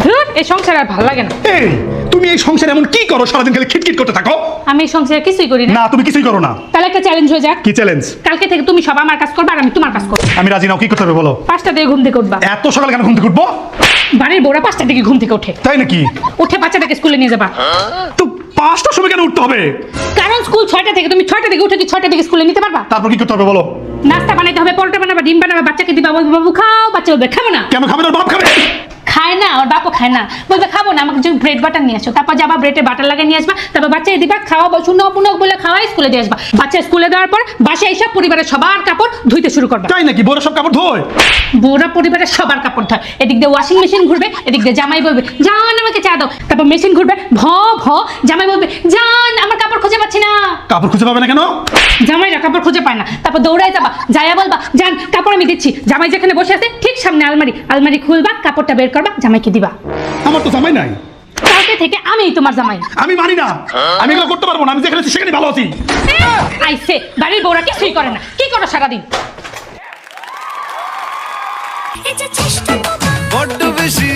ধুর, এই সংসার আর ভালো লাগে না। এই তুমি এই সংসারে এমন কি করো সারাদিন খালি খিটখিট করতে থাকো? আমি এই সংসারে কিছুই করি না। না তুমি কিছুই করো না। তাহলে একটা চ্যালেঞ্জ হয়ে যাক। কি চ্যালেঞ্জ? কালকে থেকে তুমি সব আমার কাজ করবে আর আমি তোমার কাজ করবো। আমি রাজি নাও, কি করতে হবে বলো? 5টা থেকে ঘুম থেকে উঠবা। এত সকালে কেন ঘুম থেকে উঠবো? বাড়ির বউরা 5টা থেকে ঘুম থেকে ওঠে। তাই নাকি? উঠে বাচ্চাটাকে স্কুলে নিয়ে যাবা। তো 5টার সময় কেন উঠতে হবে? কারণ স্কুল 6টা থেকে, তুমি 6টা থেকে উঠে কি 6টা থেকে স্কুলে নিতে পারবা? তারপর কি করতে হবে বলো? নাস্তা বানাইতে হবে, পরোটা বানাবা, ডিম বানাবা, বাচ্চাকে দিবা, বলবে বাবু খাও, বাচ্চা বলবে খাবো না। কেন খাবে না? বাপ খাবে। খায় না, আমার বাপও খায় না, বলবে খাবো না, আমাকে যদি ব্রেড বাটার নিয়ে আসো, তারপর যাবা ব্রেডে বাটার লাগিয়ে নিয়ে আসবা, তারপর বাচ্চাকে দিবা, খাওয়া শুনক মুনক বলে খাওয়াই স্কুলে দিয়ে আসবা। বাচ্চা স্কুলে দেওয়ার পর বাসায় এসব পরিবারের সবার কাপড় ধুইতে শুরু করবা। তাই নাকি? বড় সব কাপড় ধোয়? বউরা পরিবারের সবার কাপড় ধোয়। এদিক দিয়ে ওয়াশিং মেশিন ঘুরবে, এদিক দিয়ে জামাই বলবে জান আমাকে চা দাও, তারপর মেশিন ঘুরবে ভ ভ, জামাই বলবে জান আমার কাপড় খুঁজে পাচ্ছি না। কাপড় খুঁজে পাবে না কেন? জামাইরা কাপড় খুঁজে পায় না, তারপর দৌড়ায় যাবা, যাইয়া বলবা জান কাপড় আমি দিচ্ছি। জামাই যেখানে বসে আছে ঠিক সামনে আলমারি, আলমারি খুলবা, কাপড়টা বের করবা, জামাইকে দিবা। আমার তো জামাই নাই। কালকে থেকে আমিই তোমার জামাই। আমি মানি না, আমি এগুলো করতে পারবো না। আমি যেখানে আছি সেখানে ভালো আছি। আইসে বাড়ির বউরা কিছুই করে না, কি করো সারাদিন? বড্ড বেশি